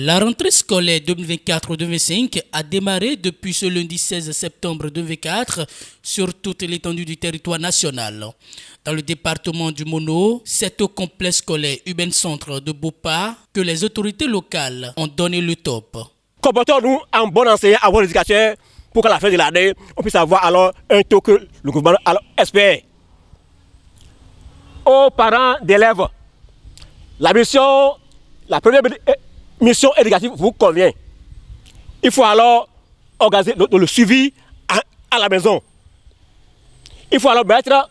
La rentrée scolaire 2024-2025 a démarré depuis ce lundi 16 septembre 2024 sur toute l'étendue du territoire national. Dans le département du Mono, c'est au complexe scolaire Urbain Centre de Bopa que les autorités locales ont donné le top. Comportons-nous en bon enseignant, en bon éducateur pour qu'à la fin de l'année, on puisse avoir alors un taux que le gouvernement espère. Aux parents d'élèves, la première mission éducative vous convient. Il faut alors organiser le suivi à la maison. Il faut alors mettre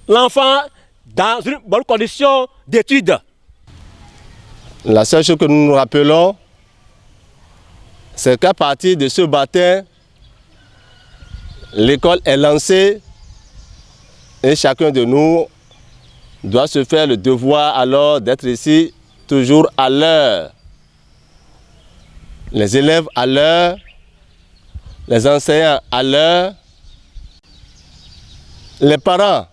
l'enfant dans une bonne condition d'études. La seule chose que nous nous rappelons, c'est qu'à partir de ce matin, l'école est lancée et chacun de nous doit se faire le devoir alors d'être ici toujours à l'heure. Les élèves à l'heure, les enseignants à l'heure, les parents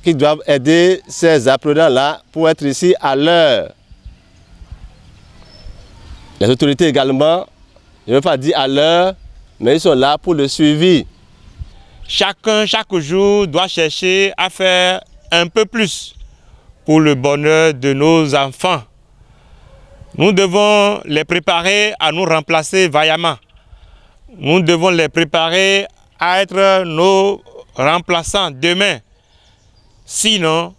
qui doivent aider ces apprenants-là pour être ici à l'heure. Les autorités également, je ne veux pas dire à l'heure, mais ils sont là pour le suivi. Chacun, chaque jour, doit chercher à faire un peu plus pour le bonheur de nos enfants. Nous devons les préparer à nous remplacer vaillamment. Nous devons les préparer à être nos remplaçants demain. Sinon,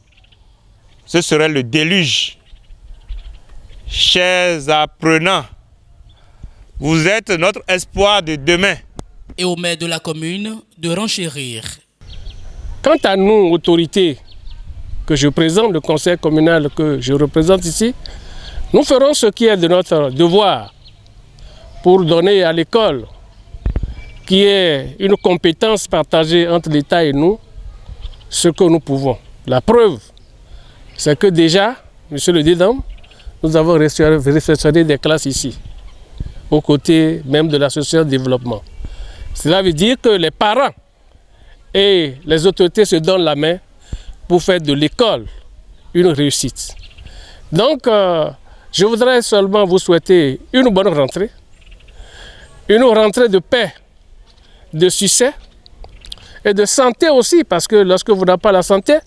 ce serait le déluge. Chers apprenants, vous êtes notre espoir de demain. Et au maire de la commune de renchérir. Quant à nous, autorités, que je présente, le conseil communal que je représente ici, nous ferons ce qui est de notre devoir pour donner à l'école, qui est une compétence partagée entre l'État et nous, ce que nous pouvons. La preuve, c'est que déjà, monsieur le Dédam, nous avons réfectionné des classes ici, aux côtés même de l'association de développement. Cela veut dire que les parents et les autorités se donnent la main pour faire de l'école une réussite. Donc, je voudrais seulement vous souhaiter une bonne rentrée de paix, de succès et de santé aussi, parce que lorsque vous n'avez pas la santé,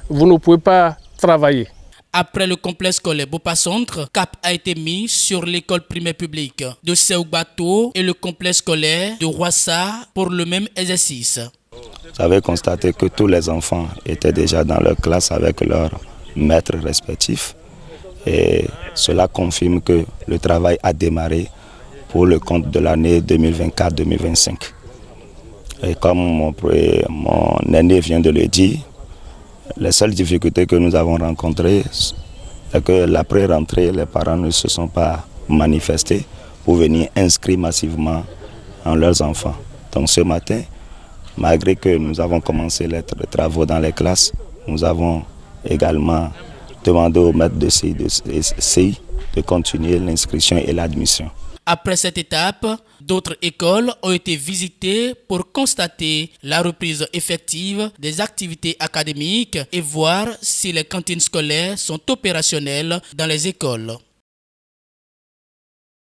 vous ne pouvez pas travailler. Après le complexe scolaire Bopa Centre, cap a été mis sur l'école primaire publique de Seoubato et le complexe scolaire de Roissa pour le même exercice. J'avais constaté que tous les enfants étaient déjà dans leur classe avec leurs maîtres respectifs et cela confirme que le travail a démarré pour le compte de l'année 2024-2025. Et comme mon aîné vient de le dire, les seules difficultés que nous avons rencontrées, c'est que l'après-rentrée, les parents ne se sont pas manifestés pour venir inscrire massivement leurs enfants. Donc ce matin, malgré que nous avons commencé les travaux dans les classes, nous avons également demandé aux maîtres de CI de continuer l'inscription et l'admission. Après cette étape, d'autres écoles ont été visitées pour constater la reprise effective des activités académiques et voir si les cantines scolaires sont opérationnelles dans les écoles.